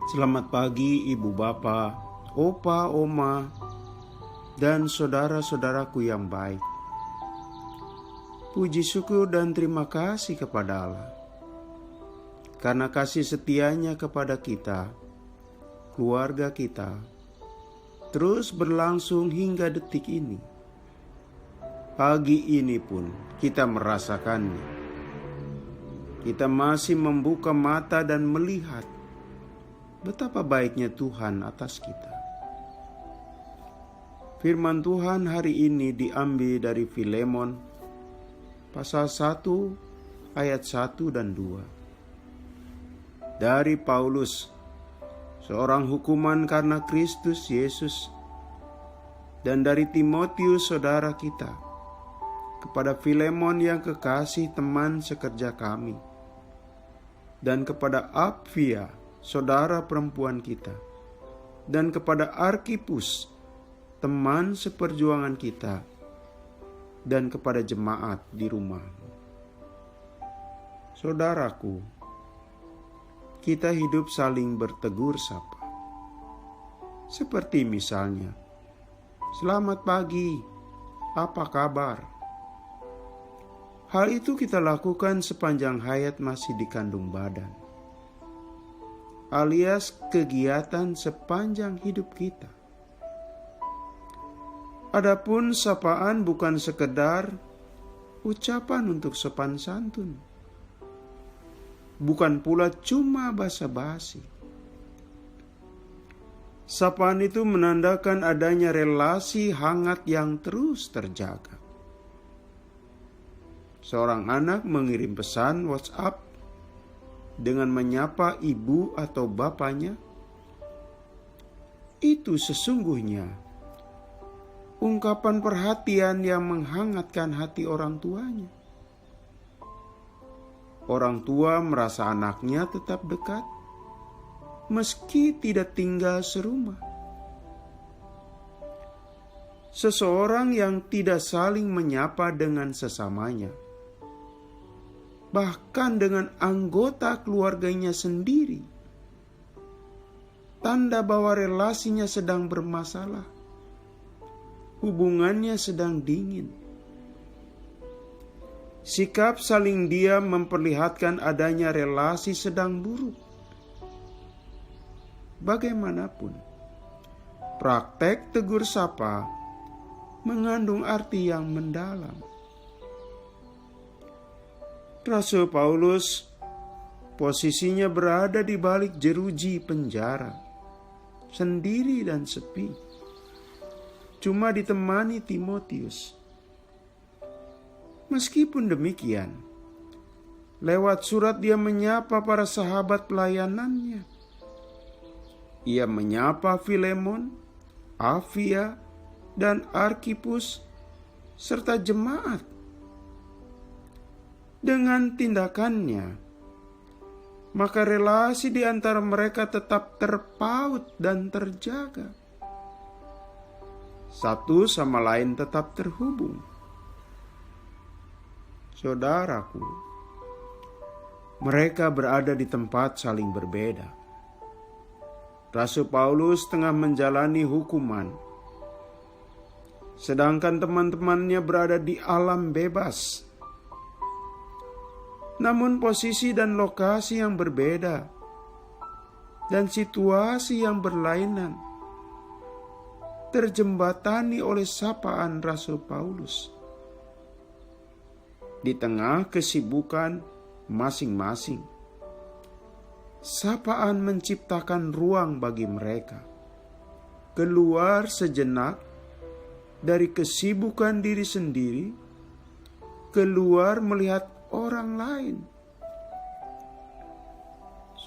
Selamat pagi ibu bapa, opa, oma, dan saudara-saudaraku yang baik. Puji syukur dan terima kasih kepada Allah, karena kasih setianya kepada kita, keluarga kita, terus berlangsung hingga detik ini. Pagi ini pun kita merasakannya. Kita masih membuka mata dan melihat betapa baiknya Tuhan atas kita. Firman Tuhan hari ini diambil dari Filemon pasal 1 ayat 1 dan 2. Dari Paulus, seorang hukuman karena Kristus Yesus, dan dari Timotius saudara kita, kepada Filemon yang kekasih teman sekerja kami, dan kepada Apfia saudara perempuan kita, dan kepada Arkipus teman seperjuangan kita, dan kepada jemaat di rumahmu. Saudaraku, kita hidup saling bertegur sapa. Seperti misalnya, "Selamat pagi, apa kabar?" Hal itu kita lakukan sepanjang hayat masih dikandung badan, alias kegiatan sepanjang hidup kita. Adapun sapaan bukan sekedar ucapan untuk sopan santun, bukan pula cuma basa-basi. Sapaan itu menandakan adanya relasi hangat yang terus terjaga. Seorang anak mengirim pesan WhatsApp dengan menyapa ibu atau bapaknya, itu sesungguhnya ungkapan perhatian yang menghangatkan hati orang tuanya. Orang tua merasa anaknya tetap dekat, meski tidak tinggal serumah. Seseorang yang tidak saling menyapa dengan sesamanya, bahkan dengan anggota keluarganya sendiri, tanda bahwa relasinya sedang bermasalah, hubungannya sedang dingin. Sikap saling diam memperlihatkan adanya relasi sedang buruk. Bagaimanapun, praktek tegur sapa mengandung arti yang mendalam. Rasul Paulus posisinya berada di balik jeruji penjara, sendiri dan sepi, cuma ditemani Timotius. Meskipun demikian, lewat surat dia menyapa para sahabat pelayanannya. Ia menyapa Filemon, Apfia, dan Arkipus, serta jemaat. Dengan tindakannya, maka relasi di antara mereka tetap terpaut dan terjaga. Satu sama lain tetap terhubung. Saudaraku, mereka berada di tempat saling berbeda. Rasul Paulus tengah menjalani hukuman, sedangkan teman-temannya berada di alam bebas. Namun posisi dan lokasi yang berbeda, dan situasi yang berlainan, terjembatani oleh sapaan Rasul Paulus. Di tengah kesibukan masing-masing, sapaan menciptakan ruang bagi mereka keluar sejenak dari kesibukan diri sendiri, keluar melihat orang lain.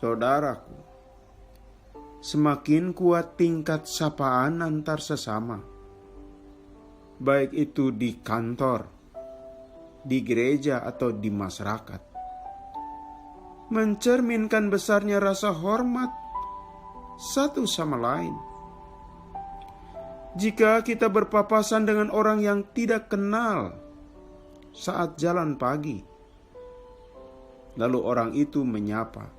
Saudaraku, semakin kuat tingkat sapaan antar sesama, baik itu di kantor, di gereja, atau di masyarakat, mencerminkan besarnya rasa hormat satu sama lain. Jika kita berpapasan dengan orang yang tidak kenal saat jalan pagi, lalu orang itu menyapa,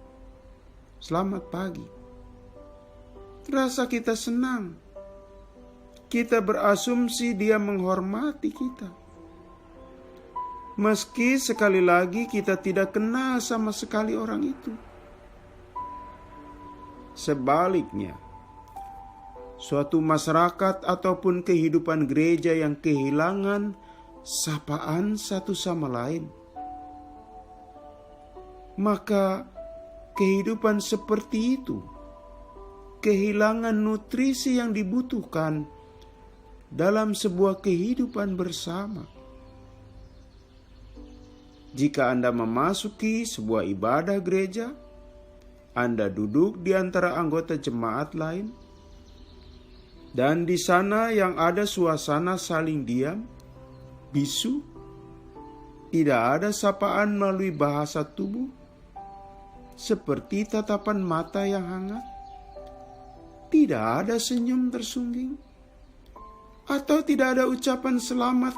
"Selamat pagi," rasa kita senang. Kita berasumsi dia menghormati kita. Meski sekali lagi kita tidak kenal sama sekali orang itu. Sebaliknya, suatu masyarakat ataupun kehidupan gereja yang kehilangan sapaan satu sama lain, maka kehidupan seperti itu kehilangan nutrisi yang dibutuhkan dalam sebuah kehidupan bersama. Jika Anda memasuki sebuah ibadah gereja, Anda duduk di antara anggota jemaat lain, dan di sana yang ada suasana saling diam, bisu, tidak ada sapaan melalui bahasa tubuh, seperti tatapan mata yang hangat, tidak ada senyum tersungging, atau tidak ada ucapan selamat,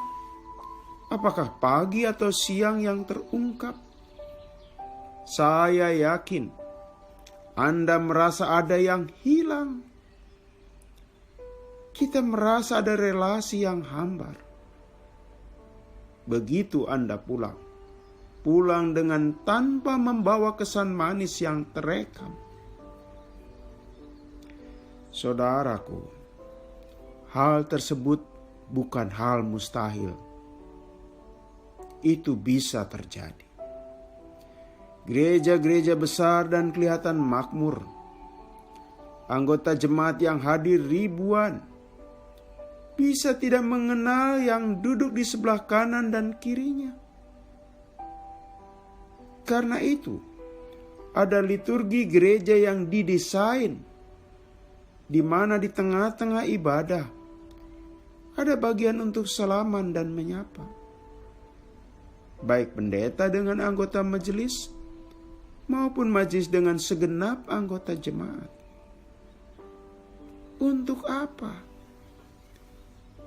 apakah pagi atau siang yang terungkap. Saya yakin Anda merasa ada yang hilang. Kita merasa ada relasi yang hambar. Begitu Anda pulang dengan tanpa membawa kesan manis yang terekam. Saudaraku, hal tersebut bukan hal mustahil. Itu bisa terjadi. Gereja-gereja besar dan kelihatan makmur. Anggota jemaat yang hadir ribuan bisa tidak mengenal yang duduk di sebelah kanan dan kirinya. Karena itu, ada liturgi gereja yang didesain, di mana di tengah-tengah ibadah ada bagian untuk salaman dan menyapa. Baik pendeta dengan anggota majelis, maupun majelis dengan segenap anggota jemaat. Untuk apa?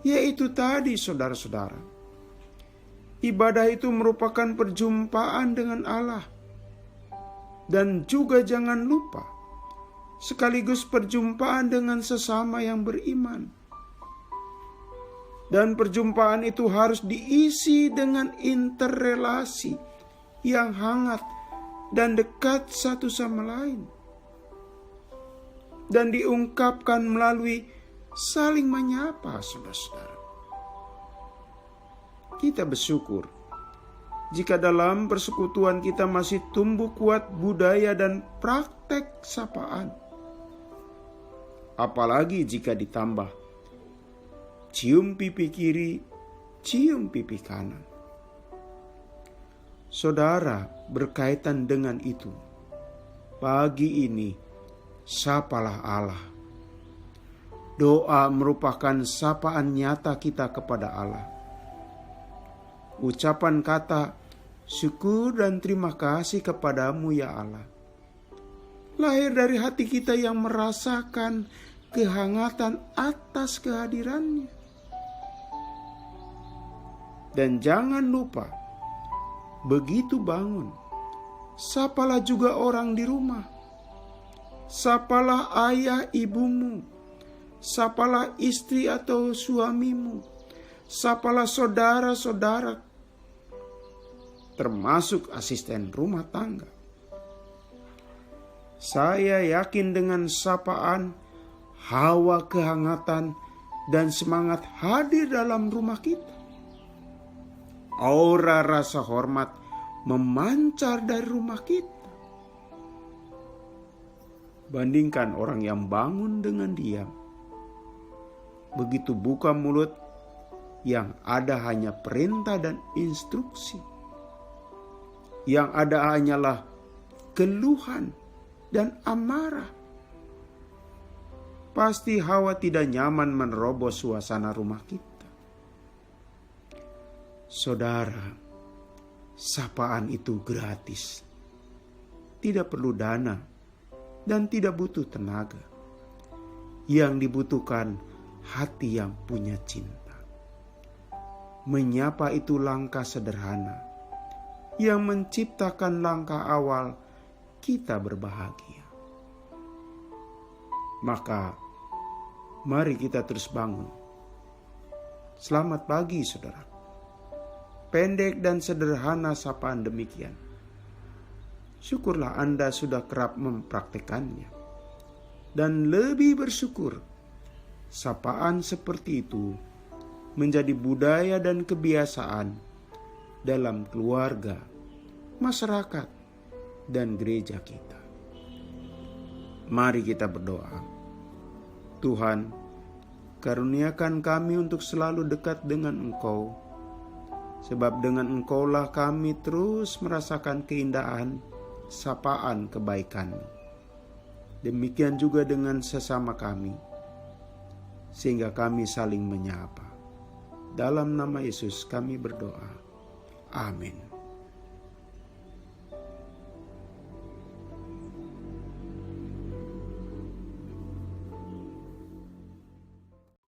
Yaitu tadi, saudara-saudara, ibadah itu merupakan perjumpaan dengan Allah. Dan juga jangan lupa, sekaligus perjumpaan dengan sesama yang beriman. Dan perjumpaan itu harus diisi dengan interrelasi yang hangat dan dekat satu sama lain. Dan diungkapkan melalui saling menyapa, saudara-saudara. Kita bersyukur jika dalam persekutuan kita masih tumbuh kuat budaya dan praktek sapaan. Apalagi jika ditambah cium pipi kiri, cium pipi kanan. Saudara, berkaitan dengan itu, pagi ini sapalah Allah. Doa merupakan sapaan nyata kita kepada Allah. Ucapan kata syukur dan terima kasih kepadamu ya Allah, lahir dari hati kita yang merasakan kehangatan atas kehadirannya. Dan jangan lupa, begitu bangun, sapalah juga orang di rumah. Sapalah ayah ibumu, sapalah istri atau suamimu, sapalah saudara-saudara, termasuk asisten rumah tangga. Saya yakin dengan sapaan, hawa kehangatan dan semangat hadir dalam rumah kita. Aura rasa hormat memancar dari rumah kita. Bandingkan orang yang bangun dengan diam, begitu buka mulut yang ada hanya perintah dan instruksi. Yang ada hanyalah keluhan dan amarah. Pasti hawa tidak nyaman menerobos suasana rumah kita. Saudara, sapaan itu gratis. Tidak perlu dana dan tidak butuh tenaga. Yang dibutuhkan hati yang punya cinta. Menyapa itu langkah sederhana yang menciptakan langkah awal kita berbahagia. Maka mari kita terus bangun. Selamat pagi saudara. Pendek dan sederhana sapaan demikian. Syukurlah Anda sudah kerap mempraktekannya. Dan lebih bersyukur, sapaan seperti itu menjadi budaya dan kebiasaan dalam keluarga, masyarakat, dan gereja kita. Mari kita berdoa. Tuhan, karuniakan kami untuk selalu dekat dengan Engkau, sebab dengan Engkaulah kami terus merasakan keindahan sapaan kebaikan-Mu. Demikian juga dengan sesama kami, sehingga kami saling menyapa. Dalam nama Yesus kami berdoa. Amin.